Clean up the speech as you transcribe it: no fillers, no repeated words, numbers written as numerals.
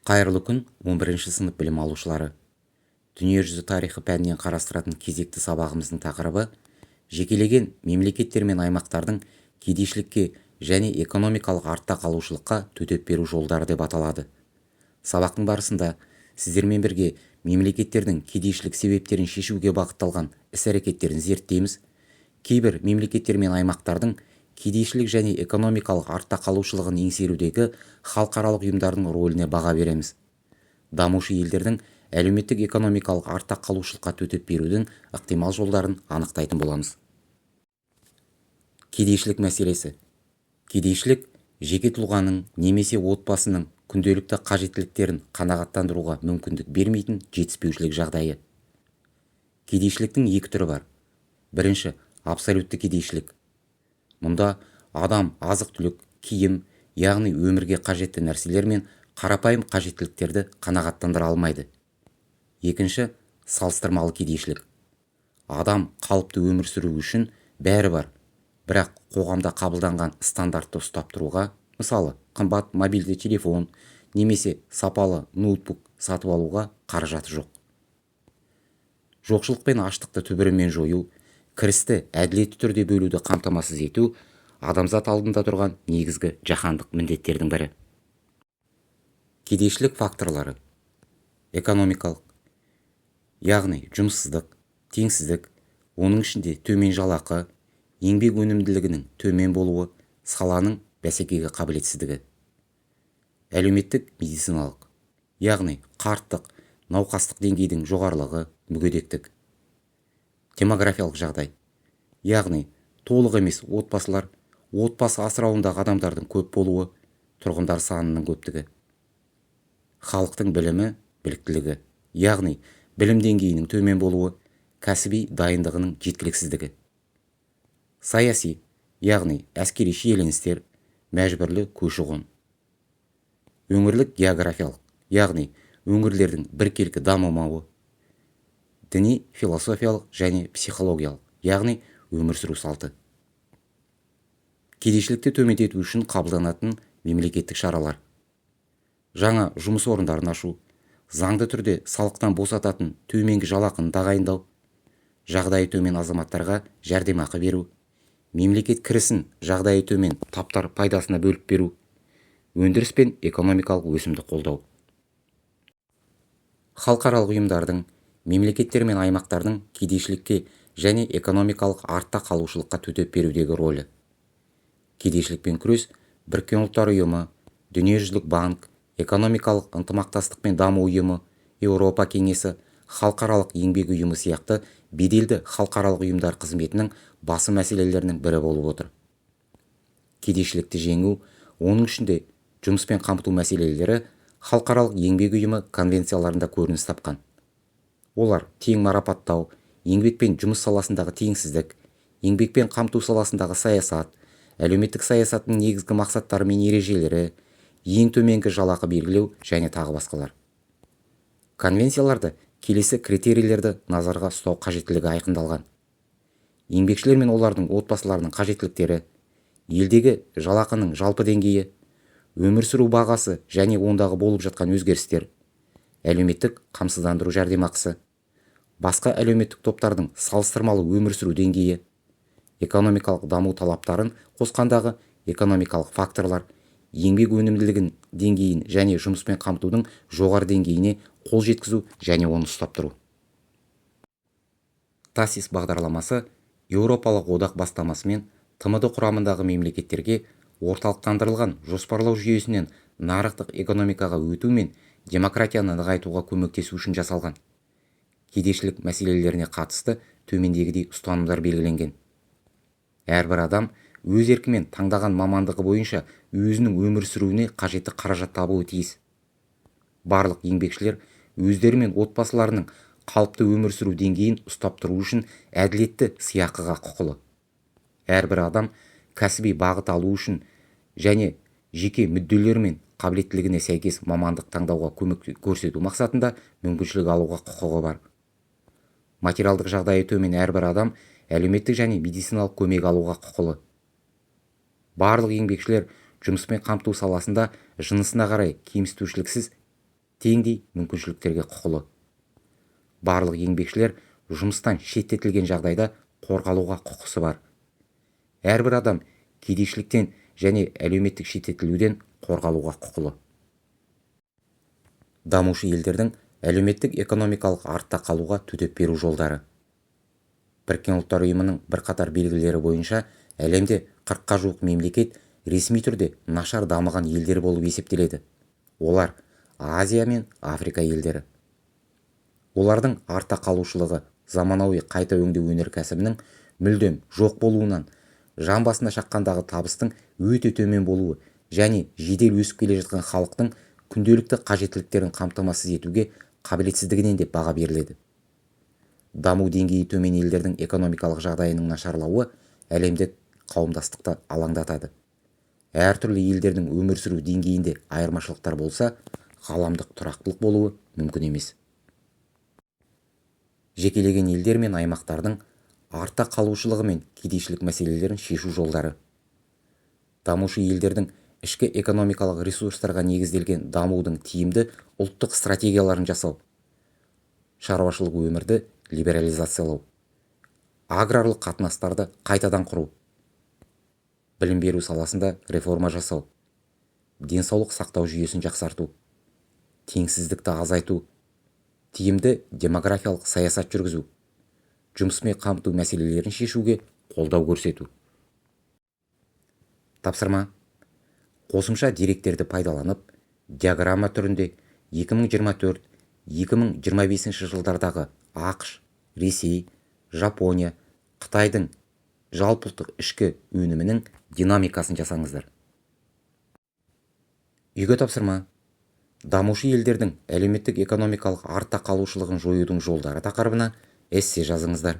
Қайырлы күн 11-ші сынып білім алушылары. Дүниежүзі тарихы пәнінен қарастыратын кезекті сабағымыздың тақырыбы жекелеген мемлекеттер мен аймақтардың кедейшілікке және экономикалық артта қалушылыққа төтеп беру жолдары деп аталады. Сабақтың барысында сіздермен бірге мемлекеттердің кедейшілік себептерін шешуге бағытталған іс-әрекеттерін зерттейміз. Кейбір мемлекеттер мен аймақтардың кедейшілік және экономикалық артта қалушылығын еңсерудегі халықаралық ұйымдардың рөліне баға береміз. Дамушы елдердің әлеуметтік-экономикалық артта қалушылыққа төтеп берудің ықтимал жолдарын анықтайтын боламыз. Кедейшілік мәселесі. Кедейшілік жеке тұлғаның немесе отбасының күнделікті қажеттіліктерін қанағаттандыруға мүмкіндік бермейтін жетіспеушілік жағдайы. Кедейшіліктің екі түрі бар. Бірінші, абсолютті кедейшілік. Мұнда адам азық-түлік, киім, яғни өмірге қажетті нәрселер мен қарапайым қажеттіліктерді қанағаттандыра алмайды. Екінші, салыстырмалы кедейшілік. Адам қалыпты өмір сүру үшін бәрі бар, бірақ қоғамда қабылданған стандартты ұстап тұруға, мысалы, қымбат мобильді телефон немесе сапалы ноутбук сатып алуға қаражаты жоқ. Жоқшылық пен аштықты түбірімен жою, кірісті әділетті түрде бөлуді қамтамасыз ету адамзат алдында тұрған негізгі жаһандық міндеттердің бірі. Кедейшілік факторлары. Экономикалық, яғни жұмыссыздық, теңсіздік, оның ішінде төмен жалақы, еңбек өнімділігінің төмен болуы, саланың бәсекеге қабілетсіздігі. Әлеуметтік медициналық, яғни қарттық, науқастық деңгейдің жоғарылығы, мүгедектік. Демографиялық жағдай, яғни толық емес отбасылар, отбасы асырауындағы адамдардың көп болуы, тұрғындар санының көптігі. Халықтың білімі, біліктілігі, яғни білім деңгейінің төмен болуы, кәсіби дайындығының жеткіліксіздігі. Саяси, яғни әскери шиеленістер, мәжбүрлі көші-қон. Өңірлік географиялық, яғни өңірлердің біркелкі дамымауы. Діни, философиялық және психологиялық, яғни өмір сүру салты. Кедейшілікті төмендету үшін қабылданатын мемлекеттік шаралар. Жаңа жұмыс орындарын ашу, заңды түрде салықтан босататын төменгі жалақыны тағайындау, жағдайы төмен азаматтарға жәрдемақы беру, мемлекет кірісін жағдайы төмен таптар пайдасына бөліп беру, өндіріс пен экономикалық өсімді қолдау. Халықаралық ұйымдардың, мемлекеттер мен аймақтардың кедейшілікке және экономикалық артта қалушылыққа төтеп берудегі рөлі. Кедейшілікпен күрес Біріккен ұлттар ұйымы, Дүниежүзілік банк, экономикалық ынтымақтастық пен даму ұйымы, Еуропа кеңесі, халықаралық еңбек ұйымы сияқты беделді халықаралық ұйымдар қызметінің басы мәселелерінің бірі болып отыр. Кедейшілікті жеңу, оның ішінде жұмыспен қамту мәселелері халықаралық еңбек ұйымы конвенцияларында көрініс тапқан. Олар тең марапаттау, еңбек пен жұмыс саласындағы теңсіздік, еңбек пен қамту саласындағы саясат, әлеуметтік саясаттың негізгі мақсаттары мен ережелері, ең төменгі жалақы белгілеу және тағы басқалар. Конвенцияларда келесі критерийлерді назарға ұстау қажеттілігі айқындалған. Еңбекшілер мен олардың отбасыларының қажеттіліктері, елдегі жалақының жалпы деңгейі, өмір сүру бағасы және ондағы болып жатқан өзгерістер, әлеуметтік қамсыздандыру жәрдемақысы, басқа әлеуметтік топтардың салыстырмалы өмір сүру деңгейі, экономикалық даму талаптарын қосқандағы экономикалық факторлар, еңбек өнімділігін деңгейін және жұмыспен қамтудың жоғары деңгейіне қол жеткізу және оны ұстап тұру. ТАСИС бағдарламасы Еуропалық одақ бастамасымен ТМД құрамындағы мемлекеттерге орталықтандырылған жоспарлау жүйесінен нарықтық экономикаға өту мен демократияны нығайтуға көмектесу үшін жасалған. Кедейшілік мәселелеріне қатысты төмендегідей ұстанымдар белгіленген. Әрбір адам өз еркімен таңдаған мамандығы бойынша өзінің өмір сүруіне қажетті қаражат табуы тиіс. Барлық еңбекшілер өздері мен отбасыларының қалыпты өмір сүру деңгейін ұстап тұру үшін әділетті сыйақыға құқылы. Әрбір адам кәсіби бағыт алу үшін және жеке мүдделері мен қабілеттілігіне сәйкес мамандық таңдауға көмек көрсету мақсатында мүмкіншілік алуға құқығы бар. Материалдық жағдайы төмен әрбір адам әлеуметтік және медициналық көмек алуға құқылы. Барлық еңбекшілер жұмыспен қамту саласында жынысына қарай кемсітушіліксіз теңдей мүмкіншіліктерге құқылы. Барлық еңбекшілер жұмыстан шеттетілген жағдайда қорғалуға құқысы бар. Әрбір адам кедейшіліктен және әлеуметтік шеттетілуден қорғалуға құқылы. Дамушы елдердің әлеуметтік-экономикалық артта қалуға төтеп беру жолдары. Біріккен ұлттар ұйымының бірқатар белгілері бойынша әлемде 40-қа жуық мемлекет ресми түрде нашар дамыған елдер болып есептеледі. Олар Азия мен Африка елдері. Олардың артта қалушылығы заманауи қайта өңдеу өнеркәсібінің мүлдем жоқ болуынан, жан басына шаққандағы табыстың өте төмен болуы және жедел өсіп келе жатқан халықтың күнделікті қажеттіліктерін қамтамасыз етуге қабілетсіздігінен де баға беріледі. Даму деңгейі төмен елдердің экономикалық жағдайының нашарлауы әлемдік қауымдастықты алаңдатады. Әртүрлі елдердің өмір сүру деңгейінде айырмашылықтар болса, ғаламдық тұрақтылық болуы мүмкін емес. Жекелеген елдер мен аймақтардың артта қалушылығы мен кедейшілік мәселелерін шешу жолдары. Дамушы елдердің ішкі экономикалық ресурстарға негізделген дамудың тиімді ұлттық стратегияларын жасау. Шаруашылық өмірді либерализациялау. Аграрлық қатынастарды қайтадан құру. Білім беру саласында реформа жасау. Денсаулық сақтау жүйесін жақсарту. Теңсіздікті азайту. Тиімді демографиялық саясат жүргізу. Жұмыспен қамту мәселелерін шешуге қолдау көрсету. Тапсырма. Қосымша деректерді пайдаланып, диаграмма түрінде 2024-2025 жылдардағы ақш, Ресей, Жапония, Қытайдың жалпыұлттық ішкі өнімінің динамикасын жасаңыздар. Үйге тапсырма. Дамушы елдердің әлеуметтік-экономикалық артта қалушылығын жоюдың жолдары тақырыбына эссе жазыңыздар.